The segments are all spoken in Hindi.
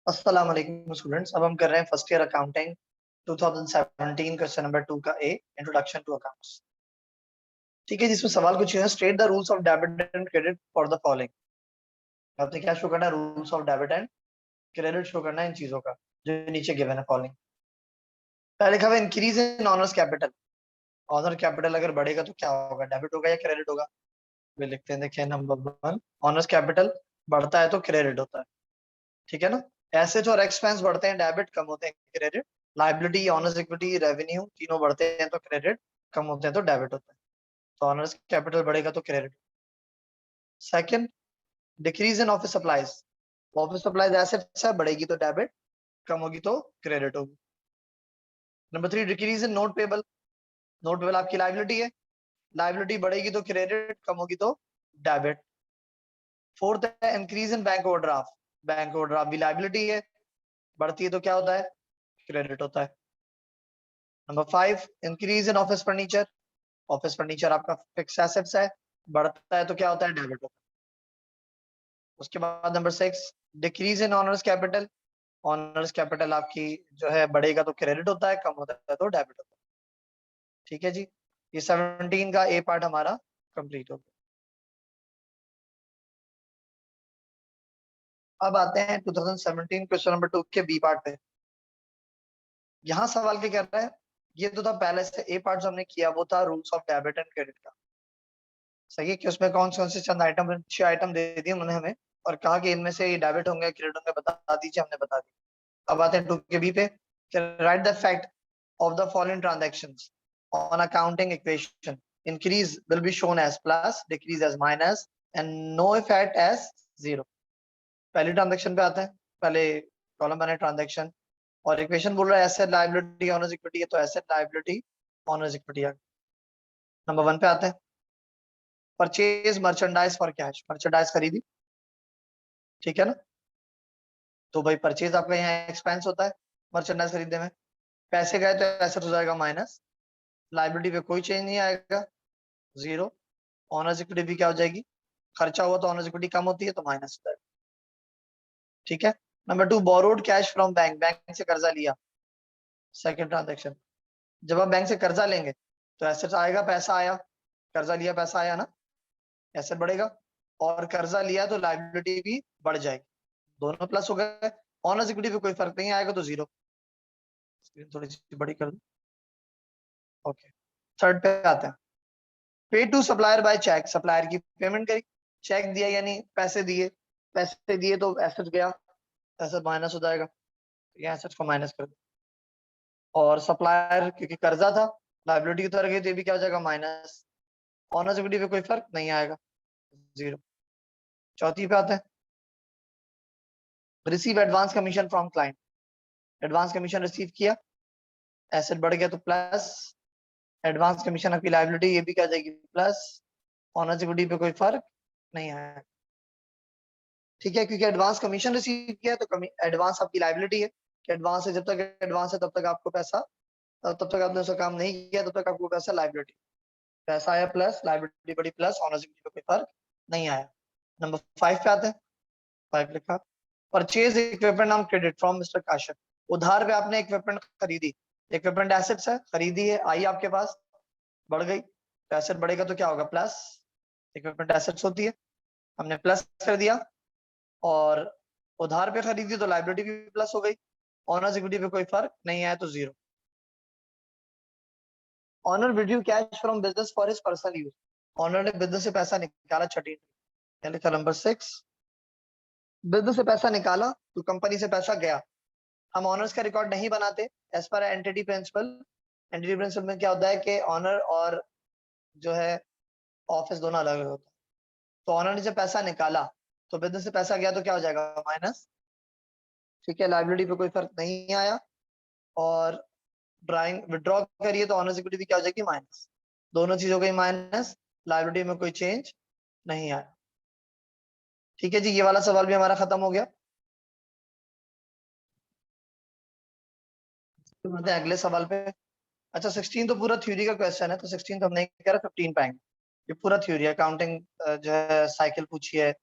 अस्सलाम वालेकुम स्टूडेंट्स। अब हम कर रहे हैं first year accounting 2017 question number 2 का ए इंट्रोडक्शन टू अकाउंट्स। ठीक है, जिसमें सवाल कुछ है, state the rules of debit and credit for the following. आपने क्या शो करना है? Rules of debit and credit show करना है इन चीजों का जो नीचे गिवन है फॉलोइंग। पहले लिखा हुआ increase in owner's capital. Owner capital अगर बढ़ेगा तो क्या होगा? डेबिट होगा या क्रेडिट होगा? वे लिखते हैं, देखिए नंबर 1, ऑनर्स कैपिटल बढ़ता है तो क्रेडिट होता है। ठीक है ना। एसेट और एक्सपेंस बढ़ते हैं, डेबिट कम होते हैं, credit. Liability, honours equity, revenue तीनों बढ़ते हैं तो क्रेडिट, कम होते हैं तो डेबिट होता है। तो ऑनर्स कैपिटल बढ़ेगा तो credit. Second, decrease in office supplies. Office supplies assets है, बढ़ेगी तो डेबिट, कम होगी तो क्रेडिट होगी। Number 3, decrease in note payable. Note payable आपकी लाइबिलिटी है, लाइबिलिटी बढ़ेगी तो क्रेडिट, कम होगी तो डेबिट। फोर्थ है increase in bank overdraft. Bank overdraft भी लाइबिलिटी है, बढ़ती है तो क्या होता है? क्रेडिट होता है। Number 5, increase in office furniture. Office furniture आपका फिक्स एसेट्स है, बढ़ता है तो क्या होता है? डेबिट होता है। उसके बाद number 6, decrease in owner's capital. Honours capital आपकी जो है बढ़ेगा तो क्रेडिट होता है, कम होता है तो डेबिट होता है। ठीक है जी, ये 17 का ए पार्ट हमारा कंप्लीट हो गया। अब आते हैं 2017 क्वेश्चन नंबर 2 के बी पार्ट पे। यहाँ सवाल क्या कर रहा है? ये तो था पहले से ए पार्ट जो हमने किया, वो था rules of debit and credit का। सही है कि उसमें कौन कौन से चंद आइटम, 6 आइटम दे दिए उन्होंने हमें और कहा कि इनमें से ये डेबिट होंगे क्रेडिट होंगे, बता दीजिए। हमने बता दिया। अब आते हैं 2 के बी पे। Right the fact of the following transactions on accounting equation. Increase will be shown as plus, decrease as minus, and no effect as zero. पहली ट्रांजेक्शन पे आते हैं, पहले कॉलम बने ट्रांजेक्शन और इक्वेशन बोल रहा है एसेट लायबिलिटी ऑनर्स इक्विटी है, तो एसेट लायबिलिटी ऑनर्स इक्विटी आ गया। नंबर 1 पे आते हैं, purchase merchandise for cash. Merchandise खरीदी, ठीक है ना। तो भाई परचेज आपका यहाँ एक्सपेंस होता है मर्चेंडाइज खरीदने में। पैसे गए तो एसेट हो जाएगा माइनस, लाइबिलिटी पे कोई चेंज नहीं आएगा, जीरो। ऑनर्स इक्विटी भी क्या हो जाएगी? खर्चा हुआ तो ऑनर्स इक्विटी कम होती है तो माइनस हो जाएगा। ठीक है। Number 2, borrowed cash from bank. Bank से कर्जा लिया, सेकंड ट्रांजेक्शन। जब आप बैंक से कर्जा लेंगे तो एसेट आएगा, पैसा आया, कर्जा लिया पैसा आया ना, एसेट बढ़ेगा। और कर्जा लिया तो लाइबिलिटी भी बढ़ जाएगी, दोनों प्लस हो गए। ऑनर्स इक्विटी पे कोई फर्क नहीं आएगा तो जीरो। थोड़ी सी बड़ी कर दो। ओके, थर्ड पे आते हैं, pay to supplier by cheque. Supplier की पेमेंट करी, चेक दिया यानी पैसे दिए, पैसे दिए तो एसेट गया, एसेट माइनस हो जाएगा, ये एसेट को माइनस कर दो। और सप्लायर क्योंकि कर्जा था, लाइबिलिटी की तरह गई तो ये भी क्या हो जाएगा? माइनस। ऑनर्स इक्विटी पे कोई फर्क नहीं आएगा, जीरो। चौथी पे आते हैं, receive advance commission from client. Advance commission receive किया, एसेट बढ़ गया तो प्लस, एडवांस कमीशन आपकी लाइबिलिटी, ये भी क्या जाएगी? प्लस। ऑनर्स इक्विटी पे कोई फर्क नहीं आएगा। ठीक है, क्योंकि एडवांस कमीशन रिसीव किया है तो एडवांस आपकी लाइबिलिटी है कि एडवांस है, जब तक एडवांस है तब तक आपको पैसा, तब तक आपने उसका काम नहीं किया तब तक आपको पैसा लाइबिलिटी। पैसा आया प्लस, लाइबिलिटी बड़ी प्लस, ऑनर्स इक्विटी पे कोई फर्क नहीं आया। नंबर 5 पे आते हैं, 5 लिखा, purchase equipment on credit from mister Kashif. उधार पे आपने इक्विपमेंट खरीदी, इक्विपमेंट एसेट्स है, खरीदी है, आई आपके पास, बढ़ गई, एसेट बढ़ेगा तो क्या होगा? प्लस। इक्विपमेंट एसेट्स होती है, हमने प्लस कर दिया। और उधार पे खरीदी तो लाइबिलिटी भी प्लस हो गई, ऑनर्स इक्विटी पे कोई फर्क नहीं आया तो zero. Owner withdrew cash from business for his personal use. Owner ने बिजनेस से पैसा निकाला, छठी लिखा नंबर 6, बिजनेस से पैसा निकाला तो कंपनी से पैसा गया। हम ऑनर्स का रिकॉर्ड नहीं बनाते as per entity principal. Entity principal में क्या होता है कि ऑनर और जो है ऑफिस दोनों अलग अलग होता है। तो ऑनर ने जब पैसा निकाला तो बिजनेस से पैसा गया तो क्या हो जाएगा? माइनस। ठीक है, लाइबिलिटी पे कोई फर्क नहीं आया। और ड्राइंग विड्रॉ करिए तो ऑनर्स इक्विटी भी क्या हो जाएगी? माइनस। दोनों चीज हो गई माइनस, लाइबिलिटी में कोई चेंज नहीं आया। ठीक है जी, ये वाला सवाल भी हमारा खत्म हो गया। तो अगले सवाल पे। अच्छा, 16 तो पूरा थ्योरी का क्वेश्चन है, तो 16 तो हम नहीं कह रहे, 15 पाएंगे। ये पूरा थ्योरी है, अकाउंटिंग जो है साइकिल पूछी है,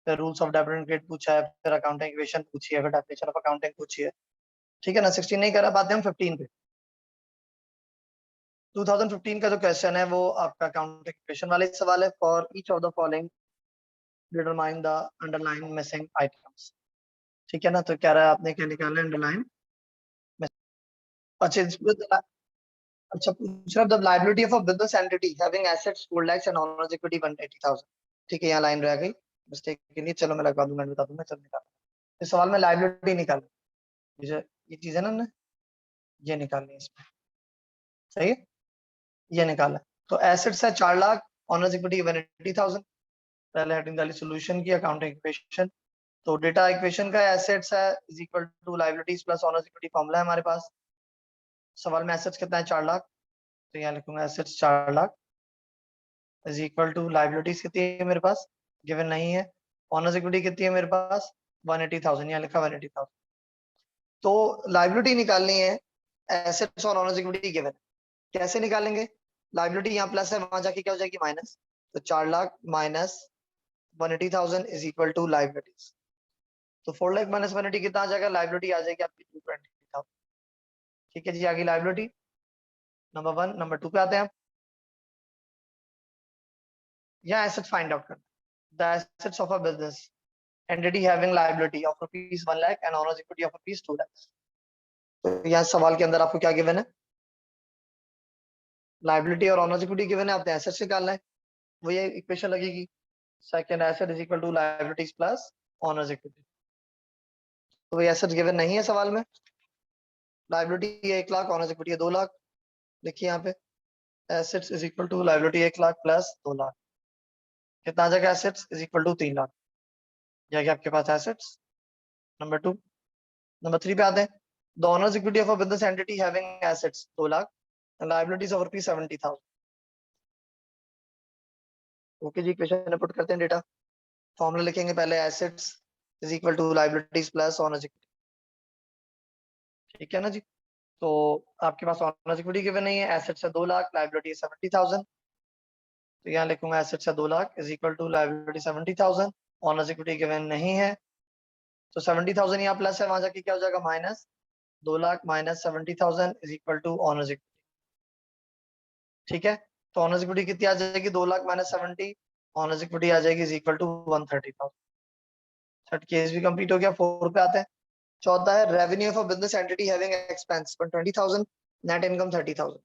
फिर rules of debit and credit पूछा है, फिर अकाउंटिंग इक्वेशन पूछी है, फिर डेफिनेशन ऑफ अकाउंटिंग पूछी है। ठीक है ना, 16 नहीं करा, बात है हम 15 पे। 2015 का जो क्वेश्चन है वो आपका अकाउंटिंग इक्वेशन वाले सवाल है। For each of the following determine the underline missing items. ठीक है ना, तो कह रहा है आपने क्या निकालना है, अंडरलाइन। अच्छा अच्छा पूछ रहा है the liability of a business entity having assets 4 lakh and owners equity 180,000। ठीक है, यहाँ लाइन रह गई मिस्टेक के लिए, चलो मैं लगा दूंगा, बता दूंगा, चल निकाल। इस सवाल में लायबिलिटी निकाल, ये चीज है ना हमने ये निकालनी है इसमें, सही है, ये निकाला। तो एसेट्स है 4 लाख, ओनर्स इक्विटी 180,000। पहले हेडिंग डाली सोल्यूशन की अकाउंटिंग इक्वेशन। तो डेटा इक्वेशन का एसेट्स है is equal to liabilities plus owner's equity, formula है हमारे पास। सवाल में एसेट्स कितना है, 4 लाख, तो यहाँ लिखूंगा assets 4 lakh is equal to liabilities कितनी है मेरे पास, गिवन नहीं है। ओनर्स इक्विटी कितनी है मेरे पास, 180,000, यहाँ लिखा 180,000। तो लायबिलिटी निकालनी है, एसेट्स और ओनर्स इक्विटी गिवन। कैसे निकालेंगे, लायबिलिटी यहाँ प्लस है, वहां जाके क्या हो जाएगी माइनस। तो 4 lakh minus 180,000 is equal to liabilities. तो 4 लाख माइनस 180 कितना आ जाएगा, लायबिलिटी आ जाएगी आपकी 220,000। ठीक है जी, आगे लायबिलिटी नंबर 1। नंबर 2 पे आते हैं हम, यहाँ एसेट फाइंड आउट करना। The assets of a business entity having liability of rupees 1 lakh and owners equity of rupees 2 lakhs। तो यहाँ सवाल के अंदर आपको क्या गिवन है, लायबिलिटी और ओनर्स इक्विटी गिवन है, आपने एसेट्स निकालना है, वो ये इक्वेशन लगेगी। Second asset is equal to liabilities plus owner's equity. तो ये एसेट्स गिवन नहीं है सवाल में, liability 1 lakh, owner's equity 2 lakh. देखिए यहाँ पे assets is equal to liability 1 lakh plus 2 lakh, कितना आ जाएगा, assets is equal to 3 lakh. यह आपके पास एसेट्स नंबर 2। नंबर 3 पे आते हैं, the owner's equity of a business entity having assets 2 lakh and liabilities of rupees 70,000। Okay जी, इक्वेशन पुट करते हैं, डेटा फॉर्मूला लिखेंगे पहले, assets is equal to liabilities plus owner's equity. ठीक है ना जी, तो आपके पास ओनर्स इक्विटी गिवन नहीं है, एसेट्स है 2 लाख, लायबिलिटी 70,000। तो यहाँ लिखूंगा एसेट्स है 2 lakh is equal to liability 70,000, owner's equity given नहीं है। तो 70,000 यहाँ प्लस है, वहां जाके क्या हो जाएगा minus, 2 lakh minus 70,000 is equal to owner's equity. ठीक है, तो ऑनर्स इक्विटी कितनी आ जाएगी, 2 लाख माइनस 70, ऑनर्स इक्विटी आ जाएगी is equal to 130,000। Third case भी कंप्लीट हो गया। 4 पे आते हैं, चौथा है revenue of a business entity having expense 120,000, net income 30,000।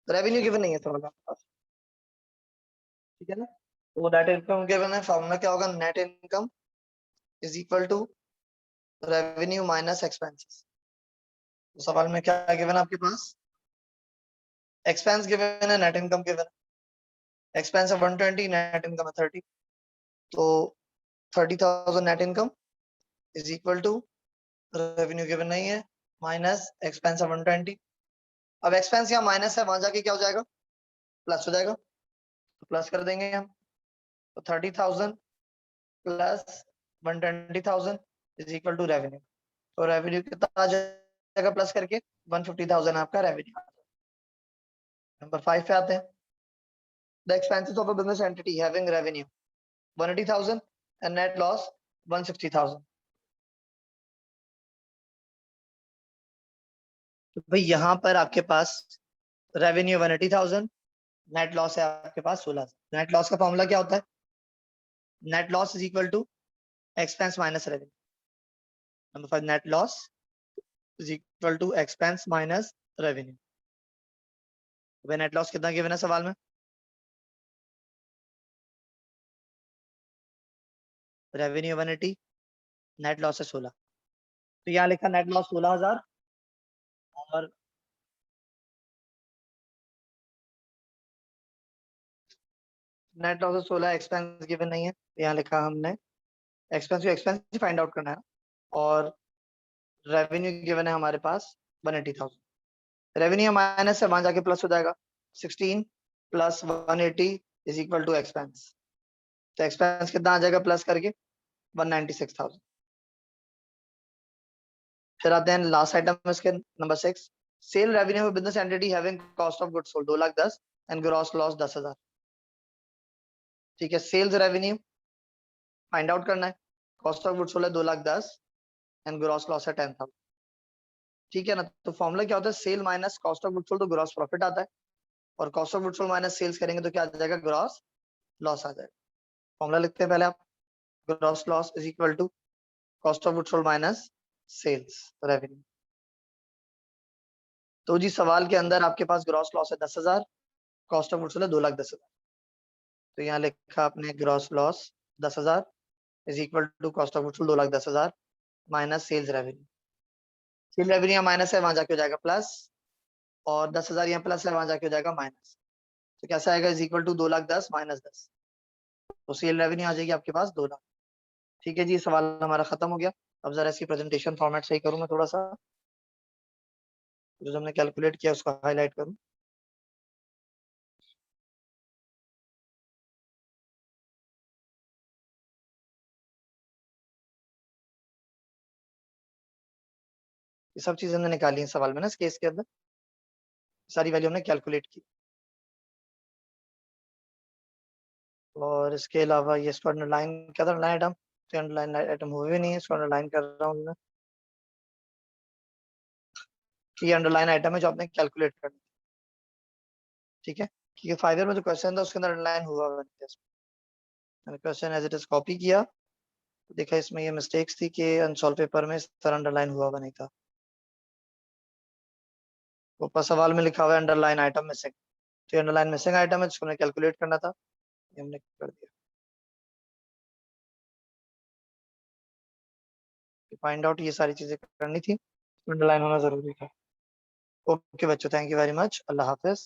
Revenue given नहीं है थोड़ा सा, ठीक है ना, तो नेट इनकम गिवन है, फॉर्मूला क्या होगा, net income is equal to revenue minus expenses. तो सवाल में क्या गिवन है आपके पास, एक्सपेंस गिवन है, नेट इनकम गिवन है। एक्सपेंस है 120, नेट इनकम है 30, तो 30,000 net income is equal to revenue given नहीं है माइनस एक्सपेंस 120। अब एक्सपेंस यहाँ माइनस है, वहां जाके क्या हो जाएगा, प्लस हो जाएगा, तो प्लस कर देंगे हम। तो 30,000 plus 120,000 is equal to revenue. तो रेवेन्यू कितना आ जाएगा प्लस करके, 150,000 आपका रेवेन्यू। नंबर 5 पे आते हैं, the expenses of a business entity having revenue 180,000 and net loss 160,000। तो भाई यहाँ पर आपके पास रेवेन्यू 180,000, नेट लॉस है आपके पास 16,000। नेट लॉस का फॉर्मूला क्या होता है, net loss is equal to expense minus revenue. Number 5, net loss is equal to expense minus revenue. वे नेट लॉस कितना गिवन है सवाल में, रेवेन्यू 180, नेट लॉस है 16, तो यहाँ लिखा नेट लॉस 16,000 और नेट लॉस 16, एक्सपेंस गिवन नहीं है, यहाँ लिखा हमने एक्सपेंस फाइंड आउट करना है, और रेवेन्यू गिवन है हमारे पास 180,000। रेवेन्यू माइनस है, वहां जाके प्लस हो जाएगा, 16 plus 180 is equal to expense. तो एक्सपेंस कितना आ जाएगा प्लस करके 196,000। फिर आते हैं लास्ट आइटम इसके, number 6, sale revenue business entity having cost of goods sold 2,10,000 and gross loss 10,000। ठीक है, सेल्स रेवेन्यू फाइंड आउट करना है। कॉस्ट ऑफ गुड्स सोल्ड है 2,10,000 एंड ग्रॉस लॉस है 10,000। ठीक है ना, तो फॉर्मूला क्या होता है, sale minus cost of goods sold तो ग्रॉस प्रॉफिट आता है, और cost of goods sold minus sales करेंगे तो क्या आ जाएगा, ग्रॉस लॉस आ जाएगा। फॉर्मूला लिखते हैं पहले आप, gross loss is equal to cost of goods sold minus sales revenue. तो जी सवाल के अंदर आपके पास ग्रॉस लॉस है 10,000, कॉस्ट ऑफ गुड्स सोल्ड है 2,10,000। तो यहाँ लिखा आपने gross loss 10,000 is equal to cost of goods sold 2,10,000 minus sales revenue. Sale revenue यहाँ माइनस है, वहां जाके हो जाएगा प्लस, और 10,000 यहाँ प्लस है, वहां जाके हो जाएगा माइनस। तो कैसा आएगा, इज इक्वल टू 2,10,000 माइनस 10। तो सेल रेवेन्यू आ जाएगी आपके पास 2,00,000। ठीक है जी, सवाल हमारा खत्म हो गया। अब जरा इसकी प्रेजेंटेशन फॉर्मेट सही करूँ मैं थोड़ा सा, जो हमने कैलकुलेट किया उसको हाईलाइट करूँ। ये सब चीजें हमने निकाली है सवाल में ना, इस केस के अंदर सारी वैल्यू हमने कैलकुलेट की। और इसके अलावा ये इसको अंडरलाइन, क्या था अंडरलाइन आइटम, तो अंडरलाइन आइटम हुए नहीं है, इसको अंडरलाइन कर रहा हूँ मैं। ये अंडरलाइन आइटम है जो आपने कैलकुलेट करना। ठीक है, क्योंकि 5 ईयर में जो क्वेश्चन था उसके अंदर अंडरलाइन हुआ नहीं था। मैंने question as it is copy किया, तो देखा इसमें ये मिस्टेक्स थी कि अनसॉल्व पेपर में इस तरह अंडरलाइन हुआ नहीं था। ऊपर सवाल में लिखा हुआ है अंडरलाइन आइटम मिसिंग, तो अंडरलाइन मिसिंग आइटम है जिसको हमने कैलकुलेट करना था, ये हमने कर दिया। फाइंड आउट ये सारी चीजें करनी थी, अंडरलाइन होना जरूरी था। ओके बच्चों, thank you very much, Allah Hafiz.